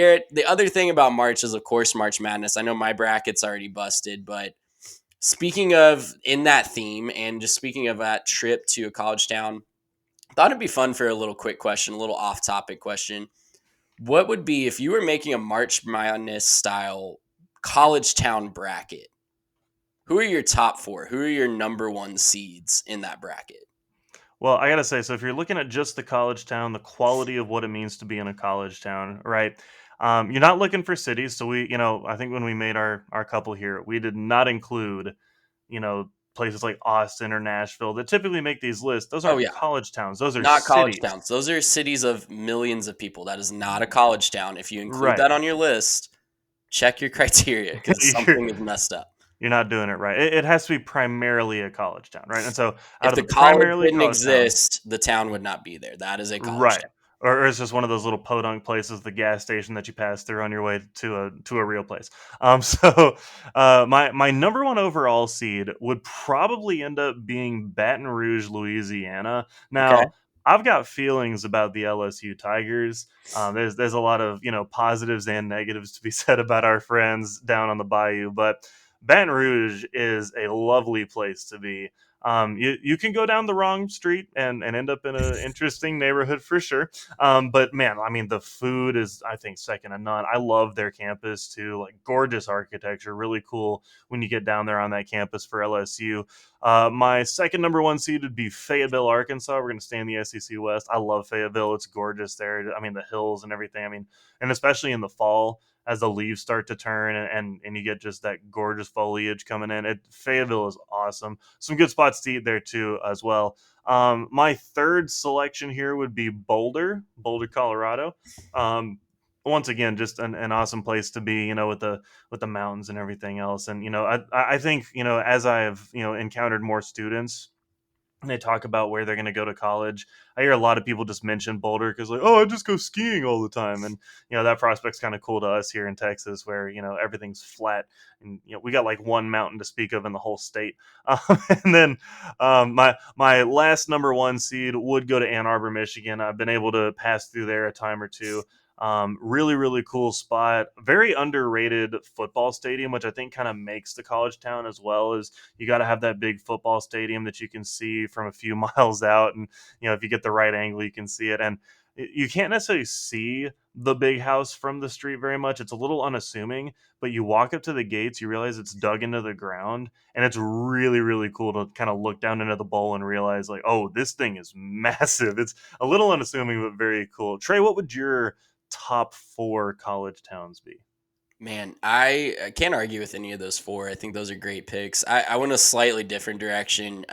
Garrett, the other thing about March is, of course, March Madness. I know my bracket's already busted, but speaking of in that theme and just speaking of that trip to a college town, I thought it'd be fun for a little quick question, a little off topic question. What would be if you were making a March Madness style college town bracket? Who are your top four? Who are your number one seeds in that bracket? Well, I gotta say, so if you're looking at just the college town, the quality of what it means to be in a college town, right? You're not looking for cities. So I think when we made our couple here, we did not include, places like Austin or Nashville that typically make these lists. Those Oh, aren't yeah. college towns. Those are Not college cities. towns. Those are cities of millions of people. That is not a college town. If you include Right. that on your list, check your criteria because you're, something is messed up. you're not doing it right. It has to be primarily a college town, right? And so If out of the the college primarily didn't college town, exist, the town would not be there. That is a college right. town. Or it's just one of those little podunk places, the gas station that you pass through on your way to a real place. My number one overall seed would probably end up being Baton Rouge, Louisiana. Okay. Now, I've got feelings about the LSU Tigers. There's a lot of positives and negatives to be said about our friends down on the bayou, but Baton Rouge is a lovely place to be. You can go down the wrong street and end up in an interesting neighborhood for sure. But man, I mean, the food is, I think, second to none. I love their campus too, like gorgeous architecture, really cool when you get down there on that campus for LSU. My second number one seed would be Fayetteville, Arkansas. We're going to stay in the SEC West. I love Fayetteville. It's gorgeous there. I mean, the hills and everything. I mean, and especially in the fall as the leaves start to turn and you get just that gorgeous foliage coming in. Fayetteville is awesome. Some good spots to eat there too as well. My third selection here would be Boulder, Colorado. Once again, just an awesome place to be, with the mountains and everything else. And I think as I've encountered more students and they talk about where they're going to go to college, I hear a lot of people just mention Boulder because like, oh, I just go skiing all the time, and that prospect's kind of cool to us here in Texas, where everything's flat, and we got like one mountain to speak of in the whole state. And then my last number one seed would go to Ann Arbor, Michigan. I've been able to pass through there a time or two. Really, really cool spot. Very underrated football stadium, which I think kind of makes the college town as well. Is you got to have that big football stadium that you can see from a few miles out, and if you get the right angle, you can see it. And you can't necessarily see the big house from the street very much. It's a little unassuming, but you walk up to the gates, you realize it's dug into the ground, and it's really, really cool to kind of look down into the bowl and realize, like, oh, this thing is massive. It's a little unassuming, but very cool. Trey, what would your top four college towns be? Man, I can't argue with any of those four. I think those are great picks. I went a slightly different direction.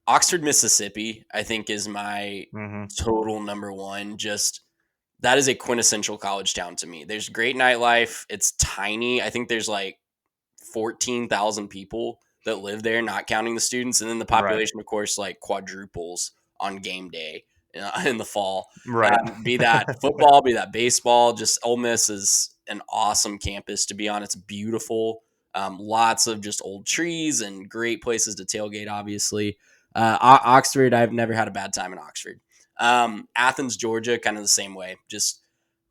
Oxford, Mississippi, I think is my Hmm. total number one. Just that is a quintessential college town to me. There's great nightlife. It's tiny. I think there's like 14,000 people that live there, not counting the students. And then the Right. population, of course, like quadruples on game day in the fall. Right. Be that football, be that baseball. Just Ole Miss is an awesome campus to be on. It's beautiful. Lots of just old trees and great places to tailgate, obviously. Oxford, I've never had a bad time in Oxford. Athens, Georgia, kind of the same way. Just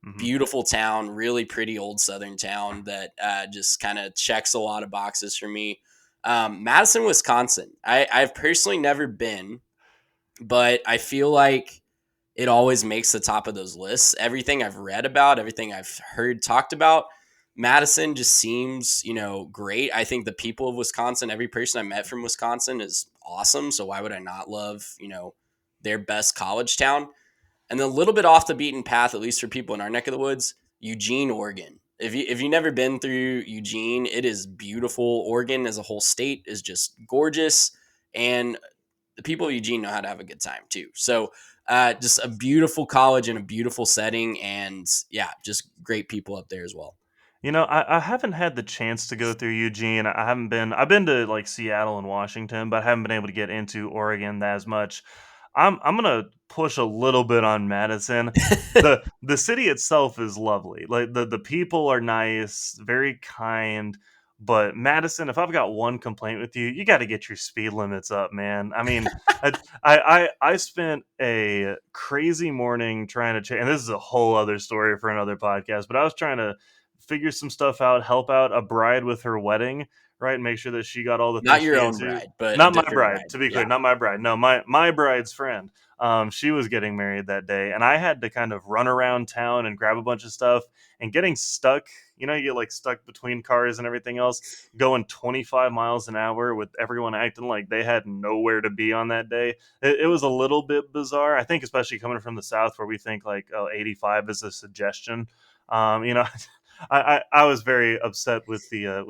Hmm. beautiful town, really pretty old southern town that just kind of checks a lot of boxes for me. Madison, Wisconsin. I've personally never been, but I feel like it always makes the top of those lists. Everything I've read about, everything I've heard talked about, Madison just seems, great. I think the people of Wisconsin, every person I met from Wisconsin is awesome. So why would I not love, their best college town? And then a little bit off the beaten path, at least for people in our neck of the woods, Eugene, Oregon. If you've never been through Eugene, it is beautiful. Oregon as a whole state is just gorgeous, and the people of Eugene know how to have a good time too. So just a beautiful college in a beautiful setting, and yeah, just great people up there as well. I haven't had the chance to go through Eugene. I haven't been. I've been to like Seattle and Washington, but I haven't been able to get into Oregon as much. I'm gonna push a little bit on Madison. The city itself is lovely. Like the people are nice, very kind, But Madison, if I've got one complaint with you, you got to get your speed limits up, man. I mean, I spent a crazy morning trying to and this is a whole other story for another podcast, but I was trying to figure some stuff out, help out a bride with her wedding, right? And make sure that she got all the Not things she your needed own to. bride, but a Not my different bride, bride. to be clear, Yeah. not my bride. No, my bride's friend. She was getting married that day, and I had to kind of run around town and grab a bunch of stuff. And getting stuck, you know, you get like stuck between cars and everything else, going 25 miles an hour with everyone acting like they had nowhere to be on that day. It was a little bit bizarre. I think, especially coming from the South, where we think like, oh, 85 is a suggestion. You know, I was very upset with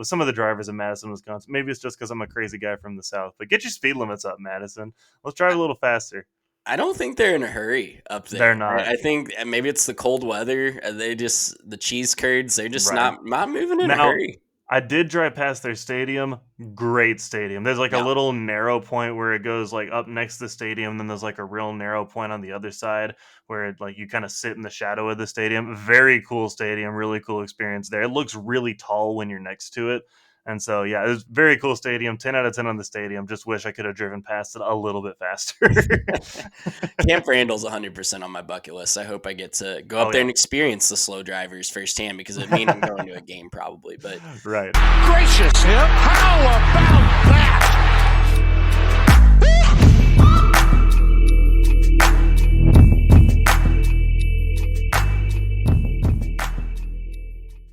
some of the drivers in Madison, Wisconsin. Maybe it's just because I'm a crazy guy from the South, but get your speed limits up, Madison. Let's drive a little faster. I don't think they're in a hurry up They're there. not. I think maybe it's the cold weather. They just the cheese curds. They're just Right. not moving in a Now, hurry. I did drive past their stadium. Great stadium. There's like a Yeah. little narrow point where it goes like up next to the stadium. Then there's like a real narrow point on the other side where it, like you kind of sit in the shadow of the stadium. Very cool stadium. Really cool experience there. It looks really tall when you're next to it. And so, yeah, it was very cool stadium. 10 out of 10 on the stadium. Just wish I could have driven past it a little bit faster. Camp Randall's 100% on my bucket list. I hope I get to go up Oh, there yeah. and experience the slow drivers firsthand because it means I'm going to a game probably. But Right. Gracious, how about